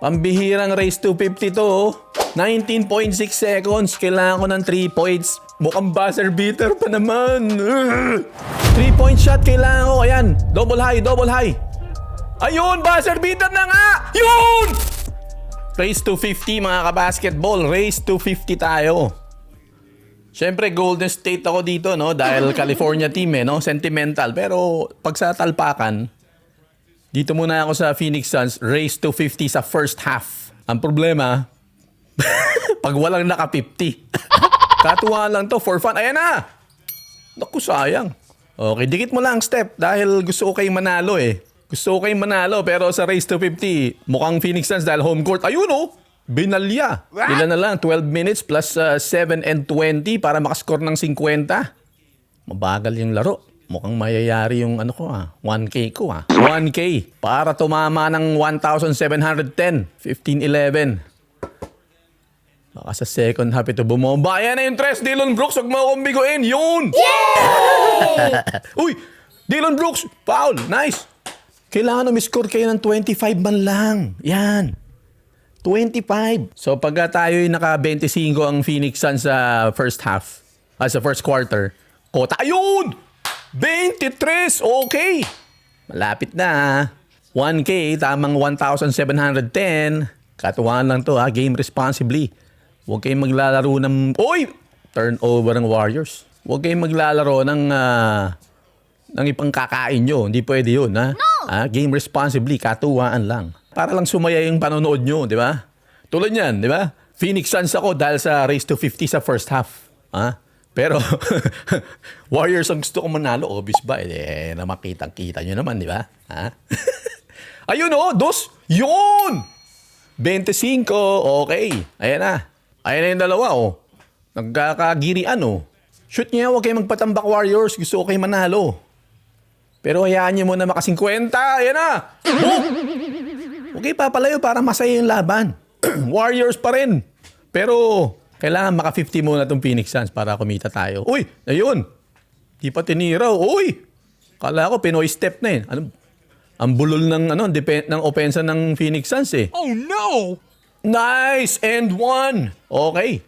Pambihirang race to 50 to. 19.6 seconds. Kailangan ko ng 3 points. Mukhang buzzer beater pa naman. 3-point shot kailangan ko. Ayan. Double high, double high. Ayun, buzzer beater na nga. Yun! Race to 50 mga kabasketball. Race to 50 tayo. Siyempre, Golden State ako dito, no? Dahil California team, no? Sentimental. Pero pag sa talpakan, dito muna ako sa Phoenix Suns. Race to 50 sa first half. Ang problema, pag walang naka-50. Katuwa lang to for fun. Ayan na! Naku, sayang. Okay, dikit mo lang step dahil gusto ko kayong manalo eh. Gusto ko kayong manalo pero sa race to 50, mukhang Phoenix Suns dahil home court. Ayun oh! Binalya. Ilan na lang? 12 minutes plus 7 and 20 para makascore ng 50. Mabagal yung laro. Mukhang mayayari yung 1K ko 1K para tumama ng 1,710. 15-11. Baka sa second half ito bumomba. Ayan na yung tres. Dillon Brooks. Huwag mo akong biguin. Yun! Yay! Uy! Dillon Brooks. Foul. Nice. Kailangan umiscore kayo ng 25 man lang. Yan. 25. So pagka tayo yung naka-25 ang Phoenix Suns sa first half, sa first quarter, kota, ayun! 23! Okay! Malapit na. 1K, tamang 1,710. Katuwaan lang to game responsibly. Huwag kayong maglalaro ng... Oy! Turnover ng Warriors. Huwag kayong maglalaro ng ipangkakain nyo. Hindi pwede yun, ha? No! Game responsibly, katuwaan lang. Para lang sumaya yung panonood nyo, di ba? Tulad yan, di ba? Phoenix Suns ako dahil sa race to 50 sa first half. Pero, Warriors ang gusto ko manalo. Obvious ba? Na makitang-kita nyo naman, di ba? Ayun dos! Yun! 25, okay. Ayan na. Ayan na yung dalawa, Nagkakagirian, Shoot niya, huwag kayo magpatambak Warriors. Gusto ko kayo manalo. Pero hayaan niyo muna maka 50. Ayan na! Huwag kayo papalayo para masaya yung laban. Warriors pa rin. Pero kailangan maka 50 muna itong Phoenix Suns para kumita tayo. Uy! Ayun! Di pa tiniraw. Uy! Kala ko Pinoy step na eh. Ang bulol ng ng opensa ng Phoenix Suns eh. Oh no! Nice! And one! Okay.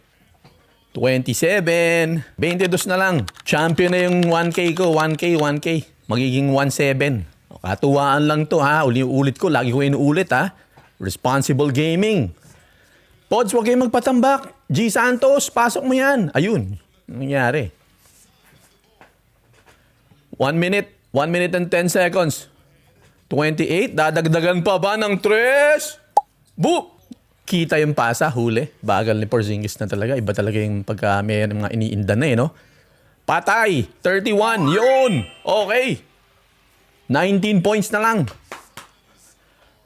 27. 22 na lang. Champion na yung 1K ko. 1K. Magiging 1.7. Katuwaan lang to Ulit ko. Lagi ko inuulit Responsible gaming. Pods, huwag kayong magpatambak. G. Santos, pasok mo yan. Ayun. Nangyari. 1 minute. 1 minute and 10 seconds. 28. Dadagdagan pa ba ng 3? Boop! Kita yung pasa, huli. Bagal ni Porzingis na talaga. Iba talaga yung pagka may mga iniinda na no? Patay! 31! Yun! Okay! 19 points na lang.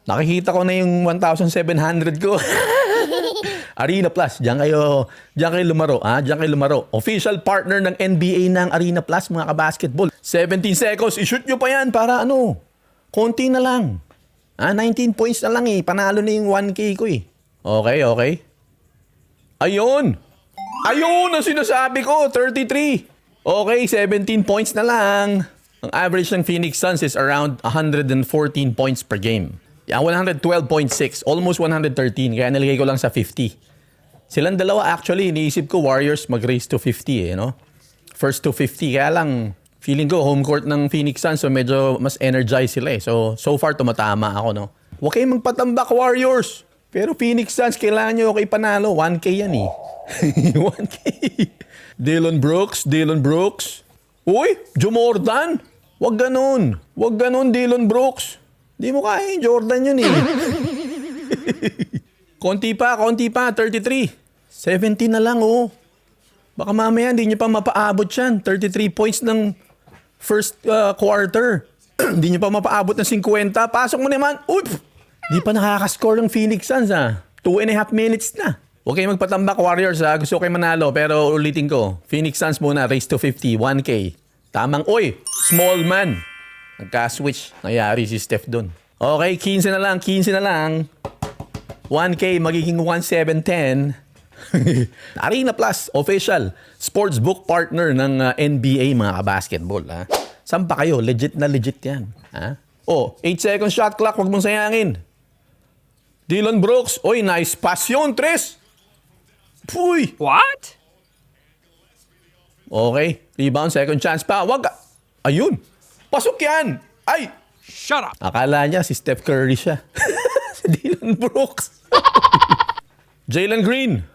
Nakikita ko na yung 1,700 ko. Arena Plus. Diyan kayo lumaro. Diyan kayo lumaro. Official partner ng NBA ng Arena Plus, mga kabasketball. 17 seconds. I-shoot nyo pa yan para konti na lang. 19 points na lang Panalo na yung 1K ko Okay. Ayun! Ayun ang sinasabi ko! 33! Okay, 17 points na lang. Ang average ng Phoenix Suns is around 114 points per game. Yan, 112.6. Almost 113. Kaya nilagay ko lang sa 50. Silang dalawa actually, iniisip ko Warriors mag-race to 50 First to 50. Kaya lang, feeling ko home court ng Phoenix Suns so medyo mas energized sila So far tumatama ako Huwag kayong magpatambak Warriors. Pero Phoenix Suns, kailangan nyo kayo panalo. 1K yan 1K. Dillon Brooks. Uy, Jomordan. Wag ganun, Dillon Brooks. Di mo kaya yung Jordan yun Konti pa, 33. 17 na lang Baka mamaya hindi nyo pa mapaabot yan. 33 points ng first quarter. Hindi nyo pa mapaabot ng 50. Pasok mo naman. Uy! Di pa nakakascore ng Phoenix Suns 2.5 minutes na. Huwag kayong magpatambak Warriors Gusto ko kayo manalo. Pero ulitin ko. Phoenix Suns muna. Race to 50. 1K. Tamang, small man. Nagka-switch. Nangyari si Steph doon. Okay, 15 na lang. 1K magiging 1,710. Arena Plus, official sportsbook partner ng NBA mga kabasketball. Saan pa kayo? Legit na legit yan. 8 seconds shot clock. Huwag mong sayangin. Dillon Brooks. Oy, nice pass yun, Tres. Puy. What? Okay. Rebound, second chance pa. Wag ka. Ayun. Pasok yan. Ay. Shut up. Akala niya si Steph Curry siya. Si Dillon Brooks. Jalen Green.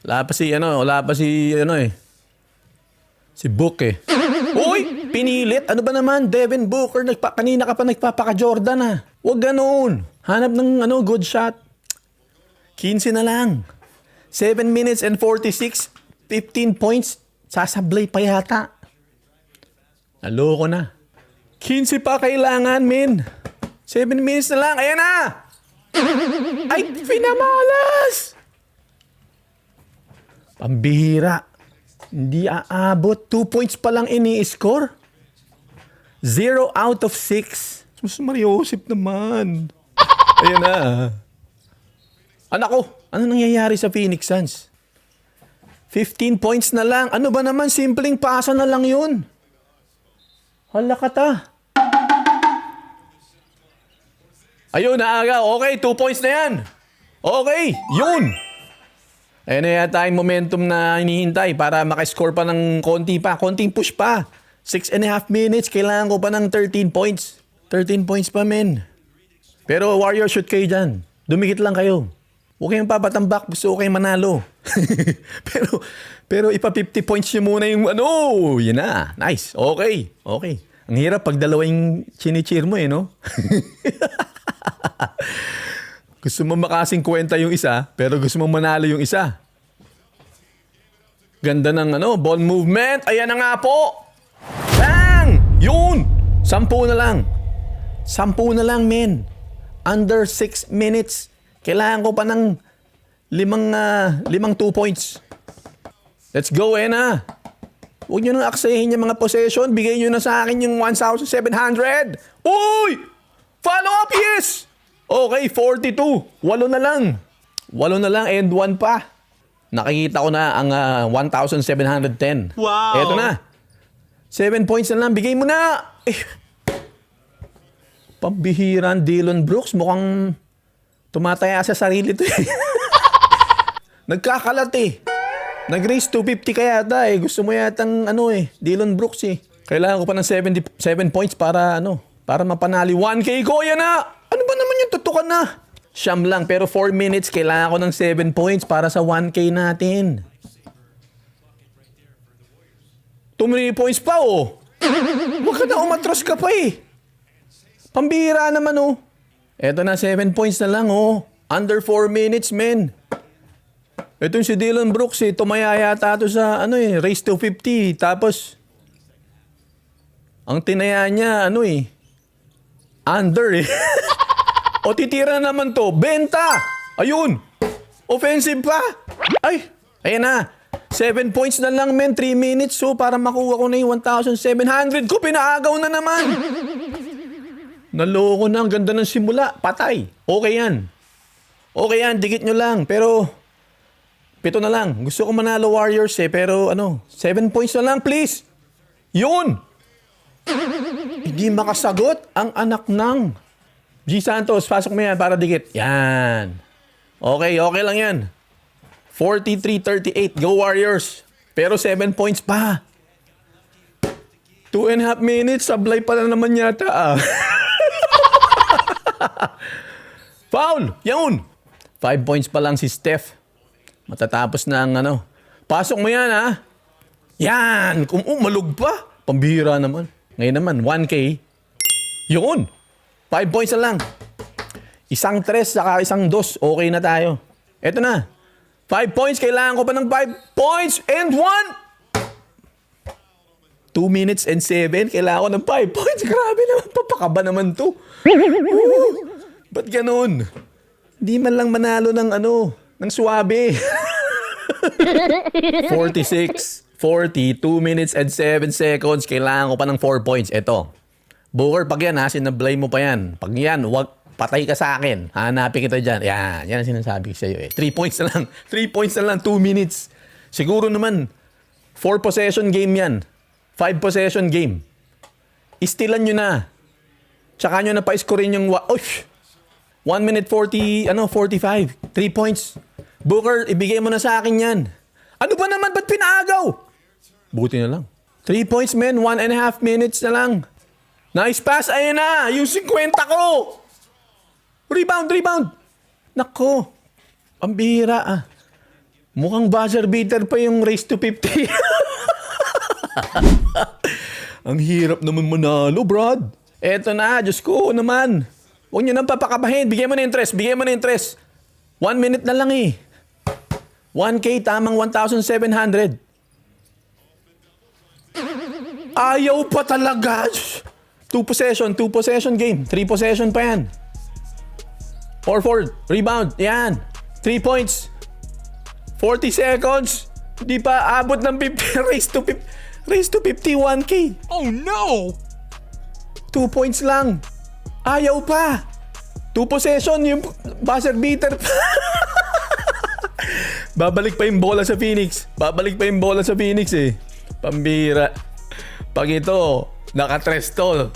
Wala pa si si Book eh. Uy, pinilit. Ano ba naman? Devin Booker, kanina ka pa nagpapaka-Jordan ah. Huwag ganoon. Hanap ng good shot. 15 na lang. 7 minutes and 46. 15 points. Sasablay pa yata. Naloko na. 15 pa kailangan, men. 7 minutes na lang. Ayan na! Ay, pinamalas! Pambihira. Hindi aabot. 2 points pa lang ini-score. 0 out of 6. Mas Mariosip naman. Ayan na. Anak ko, ano nangyayari sa Phoenix Suns? 15 points na lang. Ano ba naman? Simpleng pasa na lang yun. Hala ka ta. Ayun, naaga. Okay, 2 points na yan. Okay, yun. Ayan na yata yung momentum na hinihintay para makascore pa ng konti pa. Konting push pa. 6.5 minutes. Kailangan ko pa ng 13 points. 13 points pa, men. Pero Warrior, shoot kayo dyan. Dumikit lang kayo. Huwag kayong papatambak. Gusto ko kayong manalo. pero ipa 50 points nyo muna yung Yun na. Nice. Okay. Okay. Ang hirap pag dalawa yung chinicheer mo no? Gusto mo maka-50 yung isa, pero gusto mo manalo yung isa. Ganda ng ball movement. Ayan na nga po. Bang! Yun! 10 na lang. 10 na lang, men. Under 6 minutes. Kailangan ko pa ng 5 2 points. Let's go, na. Huwag nyo nang aksahin yung mga possession. Bigay nyo na sa akin yung 1,700. Uy! Follow up, yes! Okay, 42. 8 na lang. 8 na lang and 1 pa. Nakikita ko na ang 1,710. Wow! Eto na. 7 points na lang. Bigay mo na. Pambihiran, Dillon Brooks. Mukhang tumataya sa sarili to eh. Nagkakalat eh. Nag-raise 250 kaya yata eh. Gusto mo yatang Dillon Brooks eh. Kailangan ko pa ng 7 points para para mapanali 1K ko. Yan na. Ano ba naman yung tutukan na? Siyam lang pero 4 minutes. Kailangan ko ng 7 points para sa 1K natin. 2 points pa oh. Huwag ka na umatras ka pa eh. Pambihira naman oh. Eto na 7 points na lang oh. Under 4 minutes men. Ito yung si Dillon Brooks eh. Tumaya yata ito sa race to 50. Tapos ang tinaya niya under eh. O titira naman to. Benta! Ayun! Offensive pa! Ay! Ayan na. 7 points na lang men. 3 minutes so para makuha ko na yung 1,700 ko. Pinaagaw na naman. Naloko na. Ang ganda ng simula. Patay. Okay yan. Okay yan. Dikit nyo lang. Pero 7 na lang. Gusto ko manalo Warriors eh. Pero 7 points na lang please. Yun! Hindi makasagot ang anak ng G. Santos. Pasok mo yan para dikit. Yan. Okay, okay lang yan. 43-38. Go Warriors. Pero 7 points pa. 2.5 minutes. Sablay pa na naman yata ah. Foul. Yun. 5 points pa lang si Steph. Matatapos na ang Pasok mo yan ha. Yan. Malug pa. Pambihira naman. Ngayon naman, 1K. Yun. 5 points na lang. Isang 3 saka isang 2. Okay na tayo. Eto na. 5 points. Kailangan ko pa ng 5 points and 1. 2 minutes and 7. Kailangan ko ng 5 points. Grabe naman. Papakaba naman to. Ba't ganun? Di man lang manalo ng ng suwabe. 46. 40, 2 minutes and 7 seconds. Kailangan ko pa ng 4 points. Ito. Booker, pag yan ha, sinablay mo pa yan. Pag yan, wag, patay ka sa akin. Hanapin kita dyan. Yan. Yan ang sinasabi ko sa iyo eh. 3 points na lang. 3 points na lang. 2 minutes. Siguro naman, 4 possession game yan. 5 possession game. Istilan nyo na. Tsaka nyo na pa-scorein yung... 1 minute 40, 45. 3 points. Booker, ibigay mo na sa akin yan. Ano ba naman? Ba't pinaagaw? Buti na lang. 3 points, men. 1.5 minutes na lang. Nice pass. Ayun na. Yung 50 ko. Rebound. Nako. Ang bihira ah. Mukhang buzzer beater pa yung race to 50. Ang hirap naman manalo, Brad. Eto na. Diyos ko naman. Huwag nyo nang papakabahin. Bigyan mo na interest. 1 minute na lang eh. 1K, tamang 1,700. Ayaw pa talaga. 2 possession game. 3 possession pa yan. 4-4. Rebound. Yan. 3 points. 40 seconds. Di pa abot ng 50. Race to 51K. Oh no! 2 points lang. Ayaw pa. 2 possession. Yung buzzer beater. Babalik pa yung bola sa Phoenix eh. Pambira. Pag ito, nakatres to.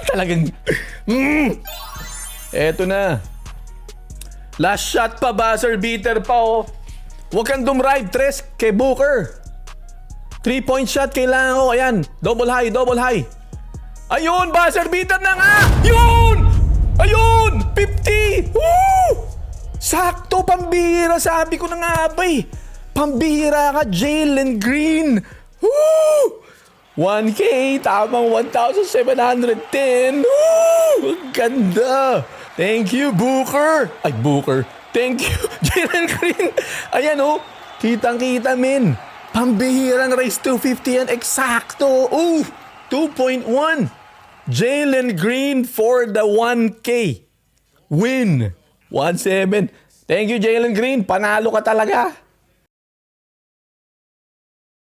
Talagang... Eto na. Last shot pa, buzzer beater pa oh. Huwag kang dumrive, tres kay Booker. 3-point shot kailangan ko. Ayan, double high. Ayun, buzzer beater na nga. Ayun, 50. Woo! Sakto, pambihira. Sabi ko na nga ba eh. Pambihira ka, Jalen Green. Woo! 1K, tamang 1,710. Woo! Ang ganda. Thank you, Booker. Thank you, Jalen Green. Ayan oh, kitang-kita min. Pambihirang race to 50 yan. Eksakto. 2.1. Jalen Green for the 1K. Win. 1-7. Thank you, Jalen Green. Panalo ka talaga.